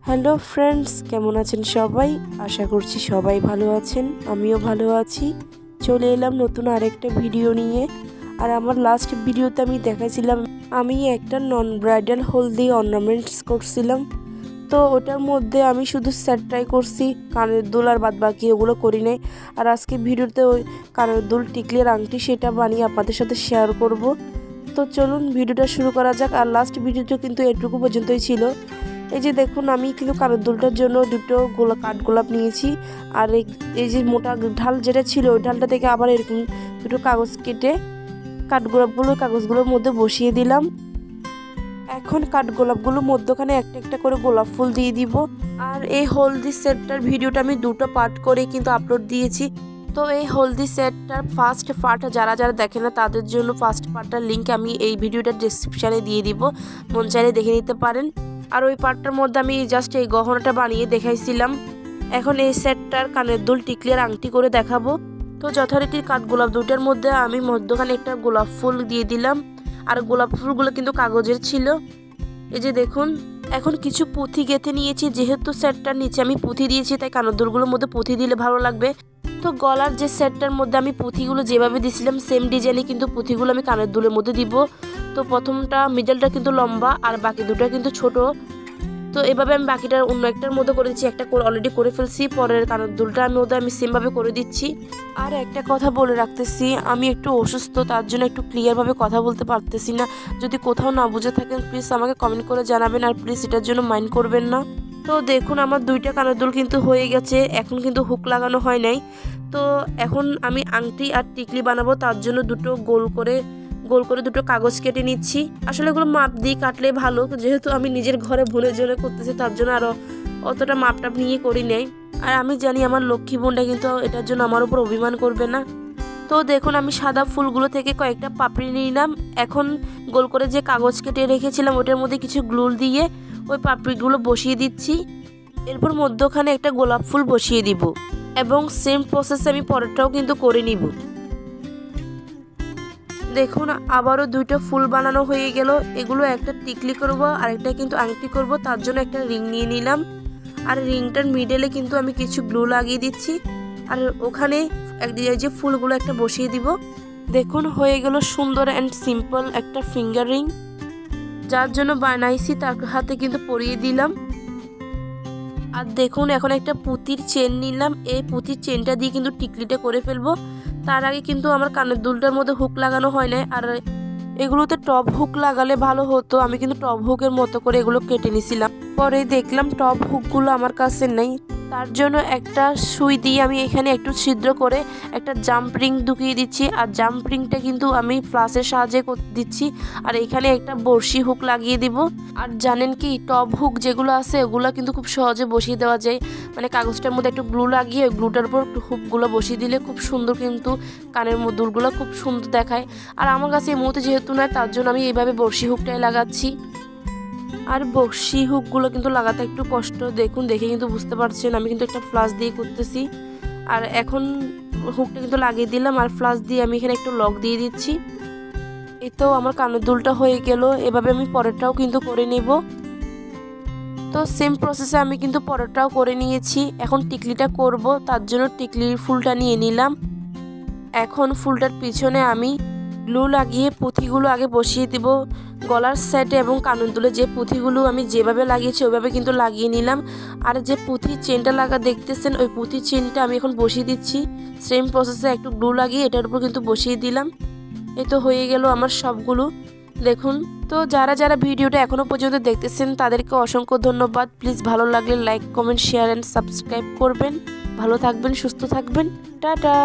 Hello friends, কেমন আছেন সবাই? আশা করছি সবাই ভালো আছেন, আমিও ভালো আছি। চলে এলাম নতুন আরেকটা ভিডিও নিয়ে। আর আমার লাস্ট ভিডিওতে আমি দেখাইছিলাম আমি একটা নন ব্রাইডাল হলদি অর্নামেন্টস করছিলাম। তো ওটার মধ্যে আমি শুধু সেট ট্রাই করছি, কানের দুল আর বাদ বাকি ওগুলো করি নাই। আর আজকে ভিডিওতে ওই কানের দুল টিকলির আংটি সেটা বানিয়ে আপনাদের সাথে শেয়ার করব। তো চলুন ভিডিওটা শুরু করা যাক। আর লাস্ট ভিডিওটা কিন্তু এটুকু পর্যন্তই ছিল। এই যে দেখুন, আমি কিন্তু কানের দুলটার জন্য দুটো কাঠগোলাপ নিয়েছি। আর এই যে মোটা ঢাল যেটা ছিল ওই ঢালটা থেকে আবার এরকম দুটো কাগজ কেটে কাগজগুলোর মধ্যে বসিয়ে দিলাম। এখন কাঠগোলাপগুলোর মধ্যখানে একটা একটা করে গোলাপ ফুল দিয়ে দিব। আর এই হলদি সেটটার ভিডিওটা আমি দুটো পার্ট করে কিন্তু আপলোড দিয়েছি। তো এই হলদি সেটটার ফার্স্ট পার্ট যারা যারা দেখে না তাদের জন্য ফার্স্ট পার্টটার লিঙ্ক আমি এই ভিডিওটার ডেসক্রিপশানে দিয়ে দিব, মন চাইলে দেখে নিতে পারেন। আর ওই পার্টটার মধ্যে আমি জাস্ট এই গহনাটা বানিয়ে দেখাইছিলাম। এখন এই সেটটার কানের দুল টিকলির আংটি করে দেখাবো। তো যথারীতি কাঠগোলাপ দুটার মধ্যে আমি মধ্যখানে একটা গোলাপ ফুল দিয়ে দিলাম। আর গোলাপ ফুলগুলো কিন্তু কাগজের ছিল। এই যে দেখুন, এখন কিছু পুঁথি গেঁথে নিয়েছি। যেহেতু সেটটার নিচে আমি পুঁথি দিয়েছি তাই কানের দুলগুলোর মধ্যে পুঁথি দিলে ভালো লাগবে। তো গলার যে সেটটার মধ্যে আমি পুঁথিগুলো যেভাবে দিয়েছিলাম সেম ডিজাইনে কিন্তু পুঁথিগুলো আমি কানের দুলের মধ্যে দিব। তো প্রথমটা মিডলটা কিন্তু লম্বা আর বাকি দুটো কিন্তু ছোট। তো এভাবে আমি বাকিটা অন্য একটার মধ্যে করে দিচ্ছি। একটা অলরেডি করে ফেলছি, পরের কানের দুলটা আমি সেমভাবে করে দিচ্ছি। আর একটা কথা বলে রাখতেছি, আমি একটু অসুস্থ, তার জন্য একটু ক্লিয়ারভাবে কথা বলতে পারতেছি না। যদি কোথাও না বুঝে থাকেন প্লিজ আমাকে কমেন্ট করে জানাবেন, আর প্লিজ এটার জন্য মাইন্ড করবেন না। তো দেখুন, আমার দুইটা কানের দুল কিন্তু হয়ে গেছে। এখন কিন্তু হুক লাগানো হয় নাই। তো এখন আমি আংটি আর টিকলি বানাবো, তার জন্য দুটো গোল করে দুটো কাগজ কেটে নিচ্ছি। আসলে এগুলো মাপ দিয়ে কাটলে ভালো, যেহেতু আমি নিজের ঘরে বোনের জন্য করতেছি তার জন্য আরও অতটা মাপটাপ নিয়ে করি নাই। আর আমি জানি আমার লক্ষ্মী বোনটা কিন্তু এটার জন্য আমার উপর অভিমান করবে না। তো দেখুন, আমি সাদা ফুলগুলো থেকে কয়েকটা পাপড়ি নিলাম। এখন গোল করে যে কাগজ কেটে রেখেছিলাম ওটার মধ্যে কিছু গ্লু দিয়ে ওই পাপড়িগুলো বসিয়ে দিচ্ছি। এরপর মধ্যখানে একটা গোলাপ ফুল বসিয়ে দিব এবং সেম প্রসেসে আমি পরেরটাও কিন্তু করে নিব। দেখুন, আবারও দুইটা ফুল বানানো হয়ে গেল। এগুলো একটা টিকলি করব আর একটা কিন্তু আংটি করব, তার জন্য একটা রিং নিয়ে নিলাম। আর রিংটার মিডলে কিন্তু আমি কিছু গ্লু লাগিয়ে দিচ্ছি। আর ওখানে যে ফুলগুলো একটা বসিয়ে দিব। দেখুন, হয়ে গেল সুন্দর অ্যান্ড সিম্পল একটা ফিঙ্গার রিং। যার জন্য বানাইছি তার হাতে কিন্তু পরিয়ে দিলাম। আর দেখুন, এখন একটা পুঁতির চেন নিলাম। এই পুঁতির চেনটা দিয়ে কিন্তু টিকলিটা করে ফেলবো। তার আগে কিন্তু আমার কানের দুলটার মধ্যে হুক লাগানো হয় না। আর এগুলোতে টপ হুক লাগালে ভালো হতো, আমি কিন্তু টপ হুকের মতো করে এগুলো কেটে নিছিলাম। পরে দেখলাম টপ হুকগুলো আমার কাছে নেই, তার জন্য একটা সুই দিয়ে আমি এখানে একটু ছিদ্র করে একটা জাম্প রিং ঢুকিয়ে দিচ্ছি। আর জাম্প রিংটা কিন্তু আমি প্লাসের সাহায্যে দিচ্ছি। আর এখানে একটা বড়শি হুক লাগিয়ে দিব। আর জানেন কি, টপ হুক যেগুলো আছে ওগুলো কিন্তু খুব সহজে বসিয়ে দেওয়া যায়। মানে কাগজটার মধ্যে একটু গ্লু লাগিয়ে গ্লুটার উপর হুকগুলো বসিয়ে দিলে খুব সুন্দর কিন্তু কানের দুলগুলো খুব সুন্দর দেখায়। আর আমার কাছে এই মুহূর্তে যেহেতু নয় তার জন্য আমি এইভাবে বড়শি হুকটাই লাগাচ্ছি। আর বক্সি হুকগুলো কিন্তু লাগাতে একটু কষ্ট, দেখুন দেখে কিন্তু বুঝতে পারছেন আমি কিন্তু একটা ফ্লাস দিয়ে করতেছি। আর এখন হুকটা কিন্তু লাগিয়ে দিলাম আর ফ্লাস দিয়ে আমি এখানে একটু লক দিয়ে দিচ্ছি। এই তো আমার কানের দুলটা হয়ে গেল। এভাবে আমি পরেরটাও কিন্তু করে নেব। তো সেম প্রসেসে আমি কিন্তু পরেরটাও করে নিয়েছি। এখন টিকলিটা করব, তার জন্য টিকলির ফুলটা নিয়ে নিলাম। এখন ফুলটার পিছনে আমি গ্লু লাগিয়ে পুঁথিগুলো আগে বসিয়ে দিব। গলার সেটে এবং কানের দুলে যে পুঁথিগুলো আমি যেভাবে লাগিয়েছি ওইভাবে কিন্তু লাগিয়ে নিলাম। আর যে পুঁথির চেনটা দেখতেছেন ওই পুঁথির চেনটা আমি এখন বসিয়ে দিচ্ছি। সেম প্রসেসে একটু গ্লু লাগিয়ে এটার উপর কিন্তু বসিয়ে দিলাম। এই তো হয়ে গেল আমার সবগুলো। দেখুন, তো যারা যারা ভিডিওটা এখনও পর্যন্ত দেখতেছেন তাদেরকে অসংখ্য ধন্যবাদ। প্লিজ ভালো লাগলে like, comment, share and subscribe করবেন। ভালো থাকবেন, সুস্থ থাকবেন। টাটা।